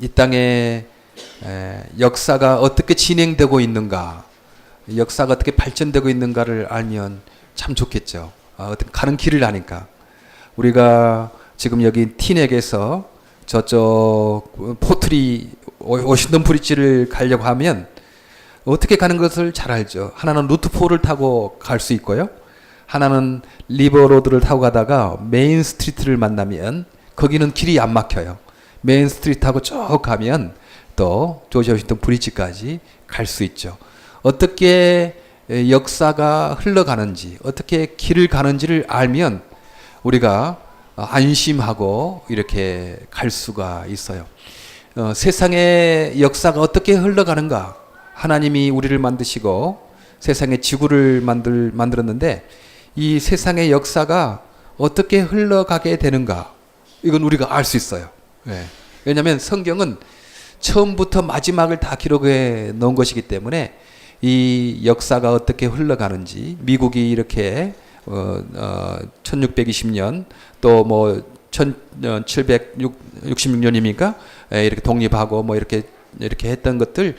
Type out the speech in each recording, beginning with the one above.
이 땅에 역사가 어떻게 진행되고 있는가, 역사가 어떻게 발전되고 있는가를 알면 참 좋겠죠. 어떻게 가는 길을 아니까. 우리가 지금 여기 티넥에서 저쪽 포트리 워싱턴 브릿지를 가려고 하면 어떻게 가는 것을 잘 알죠. 하나는 루트 4를 타고 갈 수 있고요. 하나는 리버 로드를 타고 가다가 메인 스트리트를 만나면 거기는 길이 안 막혀요. 메인 스트리트 타고 쭉 가면 또 조지 워싱턴 브릿지까지 갈 수 있죠. 어떻게 역사가 흘러가는지, 어떻게 길을 가는지를 알면 우리가 안심하고 이렇게 갈 수가 있어요. 세상의 역사가 어떻게 흘러가는가? 하나님이 우리를 만드시고 세상의 지구를 만들었는데 이 세상의 역사가 어떻게 흘러가게 되는가? 이건 우리가 알 수 있어요. 왜냐하면 성경은 처음부터 마지막을 다 기록해 놓은 것이기 때문에 이 역사가 어떻게 흘러가는지, 미국이 이렇게 1620년 또 뭐 1766년입니까? 이렇게 독립하고 뭐 이렇게 했던 것들,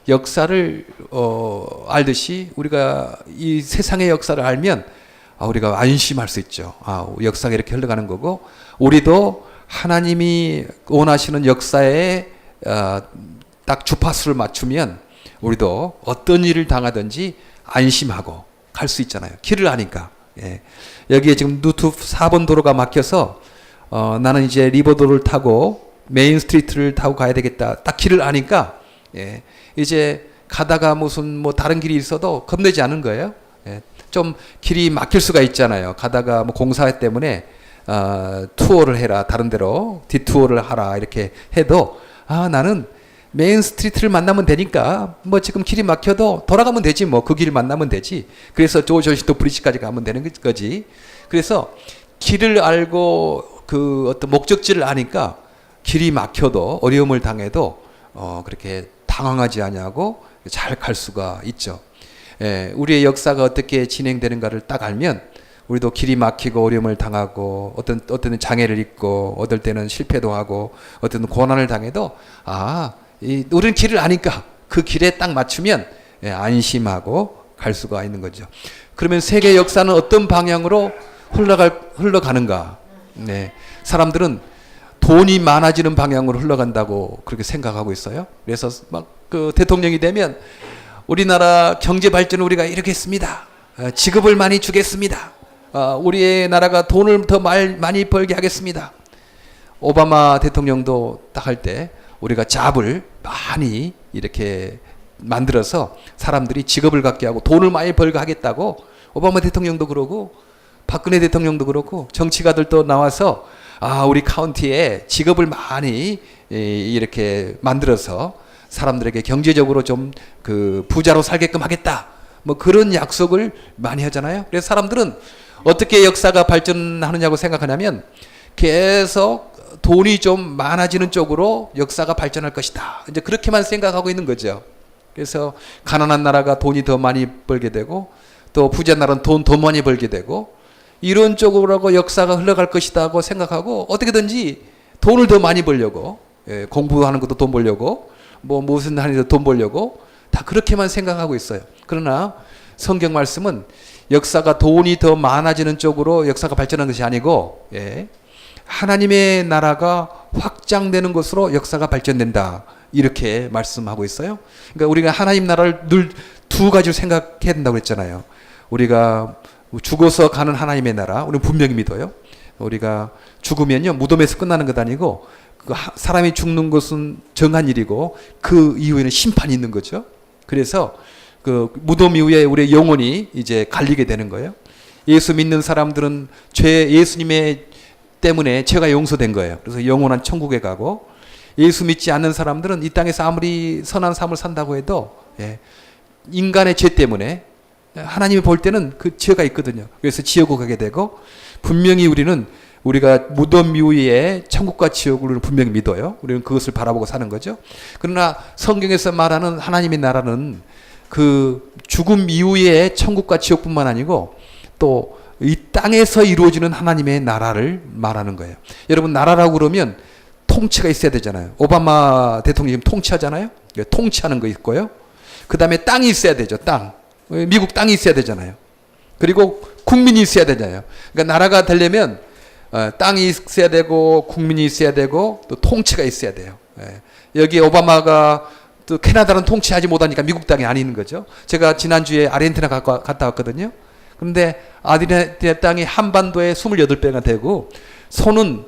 역사를 알듯이 우리가 이 세상의 역사를 알면 우리가 안심할 수 있죠. 역사가 이렇게 흘러가는 거고, 우리도 하나님이 원하시는 역사에 딱 주파수를 맞추면 우리도 어떤 일을 당하든지 안심하고 갈 수 있잖아요. 길을 아니까. 여기에 지금 루트 4번 도로가 막혀서 나는 이제 리버도를 타고 메인 스트리트를 타고 가야 되겠다. 딱 길을 아니까 이제 가다가 무슨 뭐 다른 길이 있어도 겁내지 않은 거예요. 좀 길이 막힐 수가 있잖아요. 가다가 뭐 공사 때문에 투어를 해라, 다른 데로 디투어를 하라 이렇게 해도 나는 메인 스트리트를 만나면 되니까 뭐 지금 길이 막혀도 돌아가면 되지, 뭐 그 길을 만나면 되지. 그래서 조지 워싱턴 브릿지까지 가면 되는 거지. 그래서 길을 알고 그 어떤 목적지를 아니까 길이 막혀도 어려움을 당해도 그렇게 당황하지 않냐고 잘 갈 수가 있죠. 우리의 역사가 어떻게 진행되는가를 딱 알면 우리도 길이 막히고 어려움을 당하고 어떤 때는 장애를 입고 어떨 때는 실패도 하고 어떤 고난을 당해도 우리는 길을 아니까 그 길에 딱 맞추면 안심하고 갈 수가 있는 거죠. 그러면 세계 역사는 어떤 방향으로 흘러가는가? 사람들은 돈이 많아지는 방향으로 흘러간다고 그렇게 생각하고 있어요. 그래서 막 그 대통령이 되면 우리나라 경제 발전을 우리가 이렇게 했습니다. 지급을 많이 주겠습니다. 우리의 나라가 돈을 더 많이 벌게 하겠습니다. 오바마 대통령도 딱 할 때 우리가 잡을 많이 이렇게 만들어서 사람들이 직업을 갖게 하고 돈을 많이 벌게 하겠다고 오바마 대통령도 그러고 박근혜 대통령도 그렇고 정치가들도 나와서 우리 카운티에 직업을 많이 이렇게 만들어서 사람들에게 경제적으로 좀 그 부자로 살게끔 하겠다. 뭐 그런 약속을 많이 하잖아요. 그래서 사람들은 어떻게 역사가 발전하느냐고 생각하냐면 계속 돈이 좀 많아지는 쪽으로 역사가 발전할 것이다. 이제 그렇게만 생각하고 있는 거죠. 그래서 가난한 나라가 돈이 더 많이 벌게 되고 또 부자 나라는 돈 더 많이 벌게 되고 이런 쪽으로 역사가 흘러갈 것이다고 생각하고 어떻게든지 돈을 더 많이 벌려고 공부하는 것도 돈 벌려고 뭐 무슨 하는데도 돈 벌려고 다 그렇게만 생각하고 있어요. 그러나 성경 말씀은 역사가 돈이 더 많아지는 쪽으로 역사가 발전하는 것이 아니고 하나님의 나라가 확장되는 것으로 역사가 발전된다. 이렇게 말씀하고 있어요. 그러니까 우리가 하나님 나라를 늘 두 가지로 생각해야 된다고 했잖아요. 우리가 죽어서 가는 하나님의 나라, 우리는 분명히 믿어요. 우리가 죽으면요, 무덤에서 끝나는 것 아니고 사람이 죽는 것은 정한 일이고 그 이후에는 심판이 있는 거죠. 그래서 그 무덤 이후에 우리의 영혼이 이제 갈리게 되는 거예요. 예수 믿는 사람들은 예수님의 때문에 죄가 용서된 거예요. 그래서 영원한 천국에 가고, 예수 믿지 않는 사람들은 이 땅에서 아무리 선한 삶을 산다고 해도 인간의 죄 때문에 하나님이 볼 때는 그 죄가 있거든요. 그래서 지옥을 가게 되고, 분명히 우리가 무덤 이후에 천국과 지옥을 분명히 믿어요. 우리는 그것을 바라보고 사는 거죠. 그러나 성경에서 말하는 하나님의 나라는 그 죽음 이후에 천국과 지옥뿐만 아니고 또 이 땅에서 이루어지는 하나님의 나라를 말하는 거예요. 여러분, 나라라고 그러면 통치가 있어야 되잖아요. 오바마 대통령이 지금 통치하잖아요. 통치하는 거 있고요. 그 다음에 땅이 있어야 되죠. 땅. 미국 땅이 있어야 되잖아요. 그리고 국민이 있어야 되잖아요. 그러니까 나라가 되려면 땅이 있어야 되고 국민이 있어야 되고 또 통치가 있어야 돼요. 여기 오바마가 또 캐나다는 통치하지 못하니까 미국 땅이 아닌 거죠. 제가 지난주에 아르헨티나 갔다 왔거든요. 그런데 아르헨티나 땅이 한반도에 28배가 되고 소는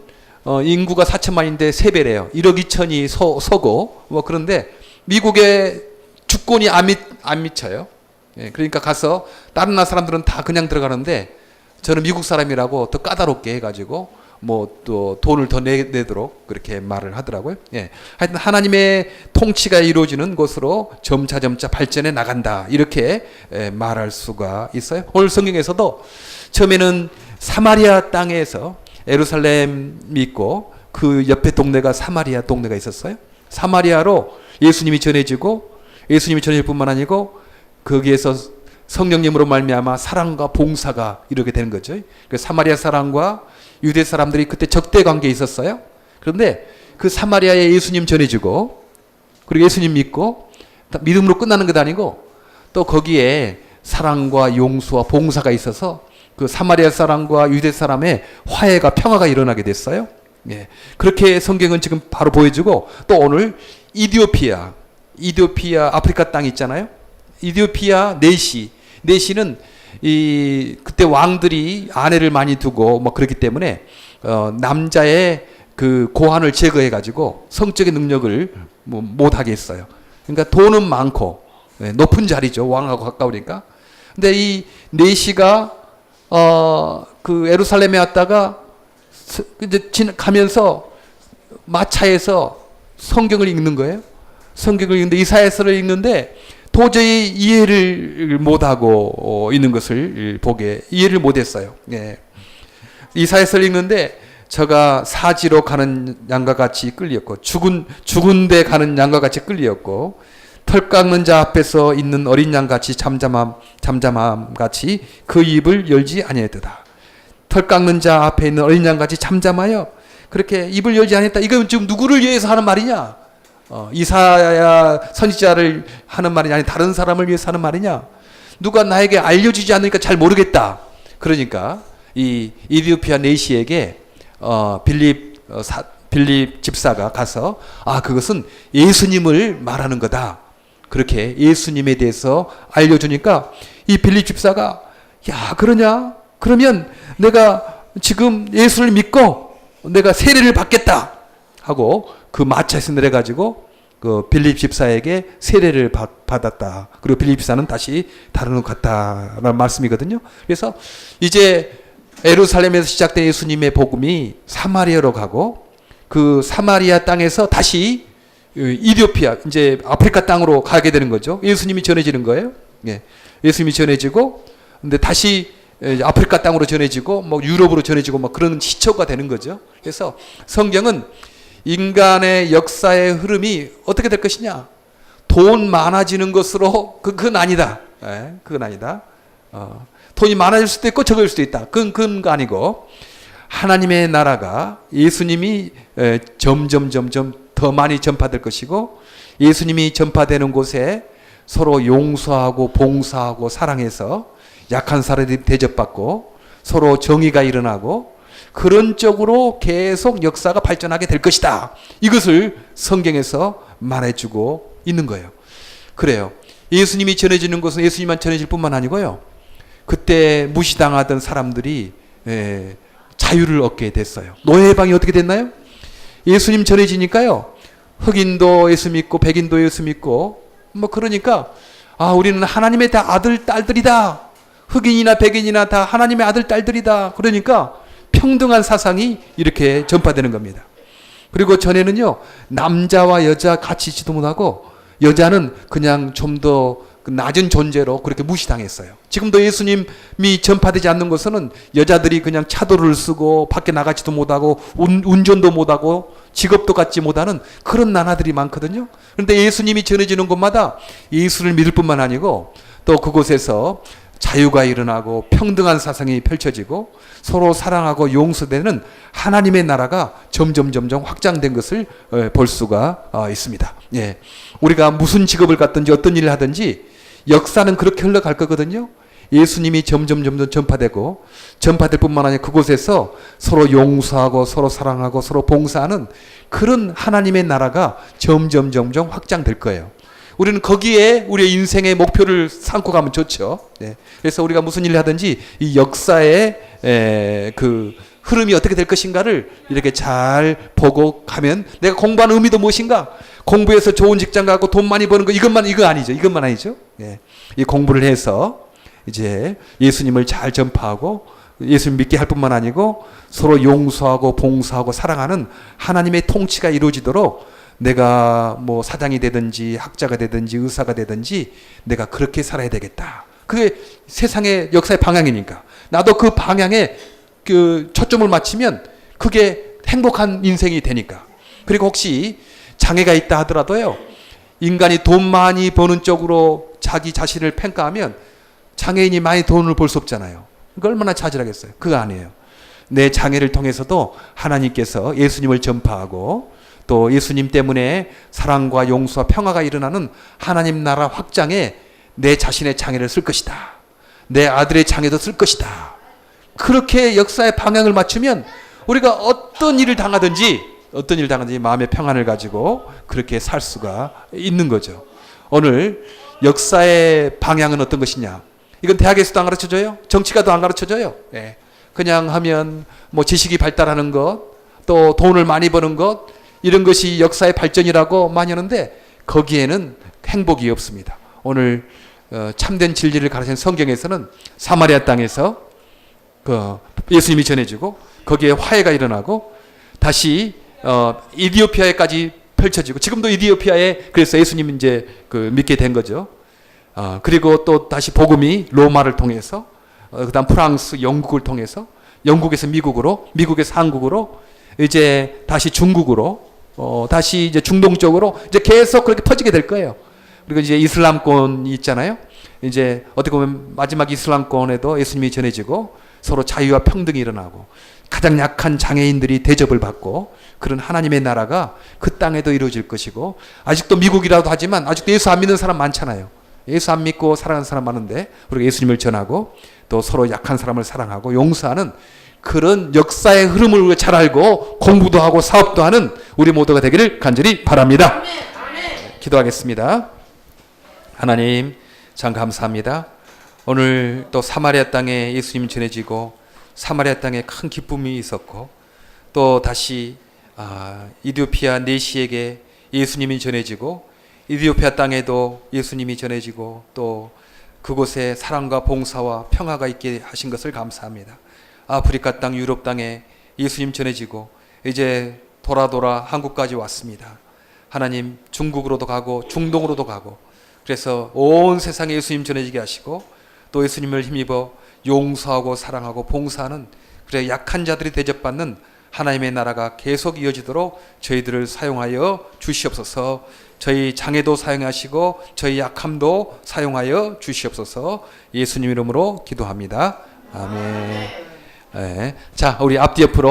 인구가 4천만인데 3배래요. 1억 2천이 서고 뭐 그런데 미국의 주권이 안 미쳐요. 그러니까 가서 다른 나라 사람들은 다 그냥 들어가는데 저는 미국 사람이라고 더 까다롭게 해가지고 뭐 또 돈을 더 내도록 그렇게 말을 하더라고요. 하여튼 하나님의 통치가 이루어지는 곳으로 점차 발전해 나간다, 이렇게 말할 수가 있어요. 오늘 성경에서도 처음에는 사마리아 땅에서 예루살렘이 있고 그 옆에 동네가 사마리아 동네가 있었어요. 사마리아로 예수님이 전해지고 예수님이 전해질 뿐만 아니고 거기에서 성령님으로 말미암아 사랑과 봉사가 이루게 되는 거죠. 사마리아 사람과 유대 사람들이 그때 적대 관계에 있었어요. 그런데 그 사마리아에 예수님 전해지고 그리고 예수님 믿고 믿음으로 끝나는 것 아니고 또 거기에 사랑과 용서와 봉사가 있어서 그 사마리아 사람과 유대 사람의 화해가 평화가 일어나게 됐어요. 그렇게 성경은 지금 바로 보여주고 또 오늘 이디오피아 아프리카 땅 있잖아요. 이디오피아 내시는 그때 왕들이 아내를 많이 두고 뭐 그렇기 때문에 남자의 그 고환을 제거해 가지고 성적인 능력을 뭐 못하게 했어요. 그러니까 돈은 많고 높은 자리죠. 왕하고 가까우니까. 근데 이 내시가 그 예루살렘에 왔다가 이제 가면서 마차에서 성경을 읽는 거예요. 성경을 읽는데 이사야서를 읽는데 도저히 이해를 못하고 있는 것을 이해를 못했어요. 이사야서를 읽는데 저가 사지로 가는 양과 같이 끌렸고 죽은 데 가는 양과 같이 끌렸고 털 깎는 자 앞에서 있는 어린 양 같이 잠잠함 같이 그 입을 열지 아니하였도다. 털 깎는 자 앞에 있는 어린 양 같이 잠잠하여 그렇게 입을 열지 아니했다. 이건 지금 누구를 위해서 하는 말이냐? 이사야 선지자를 하는 말이냐, 아니 다른 사람을 위해서 하는 말이냐? 누가 나에게 알려주지 않으니까 잘 모르겠다. 그러니까 이 이디오피아 내시에게 빌립 집사가 가서 그것은 예수님을 말하는 거다. 그렇게 예수님에 대해서 알려주니까 이 빌립 집사가 그러냐? 그러면 내가 지금 예수를 믿고 내가 세례를 받겠다 하고 그 마차에서 내려가지고 그 빌립 집사에게 세례를 받았다. 그리고 빌립 집사는 다시 다른 곳 갔다라는 말씀이거든요. 그래서 이제 예루살렘에서 시작된 예수님의 복음이 사마리아로 가고 그 사마리아 땅에서 다시 이디오피아, 이제 아프리카 땅으로 가게 되는 거죠. 예수님이 전해지는 거예요. 예수님이 전해지고 근데 다시 아프리카 땅으로 전해지고 뭐 유럽으로 전해지고 막 그런 시초가 되는 거죠. 그래서 성경은 인간의 역사의 흐름이 어떻게 될 것이냐? 돈 많아지는 것으로 그건 아니다. 그건 아니다. 돈이 많아질 수도 있고 적을 수도 있다. 그건 아니고 하나님의 나라가 예수님이 점점 더 많이 전파될 것이고 예수님이 전파되는 곳에 서로 용서하고 봉사하고 사랑해서 약한 사람들이 대접받고 서로 정의가 일어나고 그런 쪽으로 계속 역사가 발전하게 될 것이다. 이것을 성경에서 말해주고 있는 거예요. 그래요. 예수님이 전해지는 것은 예수님만 전해질 뿐만 아니고요. 그때 무시당하던 사람들이 자유를 얻게 됐어요. 노예방이 어떻게 됐나요? 예수님 전해지니까요. 흑인도 예수 믿고 백인도 예수 믿고 뭐 그러니까 우리는 하나님의 다 아들 딸들이다. 흑인이나 백인이나 다 하나님의 아들 딸들이다. 그러니까 평등한 사상이 이렇게 전파되는 겁니다. 그리고 전에는요, 남자와 여자 같이 지도 못하고 여자는 그냥 좀 더 낮은 존재로 그렇게 무시당했어요. 지금도 예수님이 전파되지 않는 곳은 여자들이 그냥 차도를 쓰고 밖에 나가지도 못하고 운전도 못하고 직업도 갖지 못하는 그런 나라들이 많거든요. 그런데 예수님이 전해지는 곳마다 예수를 믿을 뿐만 아니고 또 그곳에서 자유가 일어나고 평등한 사상이 펼쳐지고 서로 사랑하고 용서되는 하나님의 나라가 점점 확장된 것을 볼 수가 있습니다. 예. 우리가 무슨 직업을 갖든지 어떤 일을 하든지 역사는 그렇게 흘러갈 거거든요. 예수님이 점점 전파될 뿐만 아니라 그곳에서 서로 용서하고 서로 사랑하고 서로 봉사하는 그런 하나님의 나라가 점점 확장될 거예요. 우리는 거기에 우리의 인생의 목표를 삼고 가면 좋죠. 네. 그래서 우리가 무슨 일을 하든지 이 역사의 그 흐름이 어떻게 될 것인가를 이렇게 잘 보고 가면, 내가 공부하는 의미도 무엇인가? 공부해서 좋은 직장 가고 돈 많이 버는 거 이것만 아니죠. 예. 이 공부를 해서 이제 예수님을 잘 전파하고 예수님 믿게 할 뿐만 아니고 서로 용서하고 봉사하고 사랑하는 하나님의 통치가 이루어지도록 내가 뭐 사장이 되든지 학자가 되든지 의사가 되든지 내가 그렇게 살아야 되겠다. 그게 세상의 역사의 방향이니까 나도 그 방향에 그 초점을 맞추면 그게 행복한 인생이 되니까. 그리고 혹시 장애가 있다 하더라도요, 인간이 돈 많이 버는 쪽으로 자기 자신을 평가하면 장애인이 많이 돈을 벌 수 없잖아요. 그거 얼마나 차질하겠어요. 그거 아니에요. 내 장애를 통해서도 하나님께서 예수님을 전파하고 또 예수님 때문에 사랑과 용서와 평화가 일어나는 하나님 나라 확장에 내 자신의 장애를 쓸 것이다. 내 아들의 장애도 쓸 것이다. 그렇게 역사의 방향을 맞추면 우리가 어떤 일을 당하든지 마음의 평안을 가지고 그렇게 살 수가 있는 거죠. 오늘 역사의 방향은 어떤 것이냐? 이건 대학에서도 안 가르쳐줘요. 정치가도 안 가르쳐줘요. 예. 그냥 하면 뭐 지식이 발달하는 것, 또 돈을 많이 버는 것, 이런 것이 역사의 발전이라고 많이 하는데 거기에는 행복이 없습니다. 오늘 참된 진리를 가르치는 성경에서는 사마리아 땅에서 그 예수님이 전해지고 거기에 화해가 일어나고 다시 이디오피아에까지 펼쳐지고, 지금도 이디오피아에 그래서 예수님 이제 그 믿게 된 거죠. 그리고 또 다시 복음이 로마를 통해서, 그다음 프랑스, 영국을 통해서, 영국에서 미국으로, 미국에서 한국으로, 이제 다시 중국으로, 다시 이제 중동 쪽으로 이제 계속 그렇게 퍼지게 될 거예요. 그리고 이제 이슬람권이 있잖아요. 이제 어떻게 보면 마지막 이슬람권에도 예수님이 전해지고 서로 자유와 평등이 일어나고 가장 약한 장애인들이 대접을 받고 그런 하나님의 나라가 그 땅에도 이루어질 것이고, 아직도 미국이라도 하지만 아직도 예수 안 믿는 사람 많잖아요. 예수 안 믿고 살아가는 사람 많은데 우리가 예수님을 전하고 또 서로 약한 사람을 사랑하고 용서하는 그런 역사의 흐름을 우리가 잘 알고 공부도 하고 사업도 하는 우리 모두가 되기를 간절히 바랍니다. 기도하겠습니다. 하나님 참 감사합니다. 오늘 또 사마리아 땅에 예수님 전해지고 사마리아 땅에 큰 기쁨이 있었고 또 다시 이디오피아 내시에게 예수님이 전해지고 이디오피아 땅에도 예수님이 전해지고 또 그곳에 사랑과 봉사와 평화가 있게 하신 것을 감사합니다. 아프리카 땅, 유럽 땅에 예수님 전해지고 이제 돌아 한국까지 왔습니다. 하나님 중국으로도 가고 중동으로도 가고 그래서 온 세상에 예수님 전해지게 하시고 또 예수님을 힘입어 용서하고 사랑하고 봉사하는 그래 약한 자들이 대접받는 하나님의 나라가 계속 이어지도록 저희들을 사용하여 주시옵소서. 저희 장애도 사용하시고 저희 약함도 사용하여 주시옵소서. 예수님 이름으로 기도합니다. 아멘. 네. 자, 우리 앞뒤 옆으로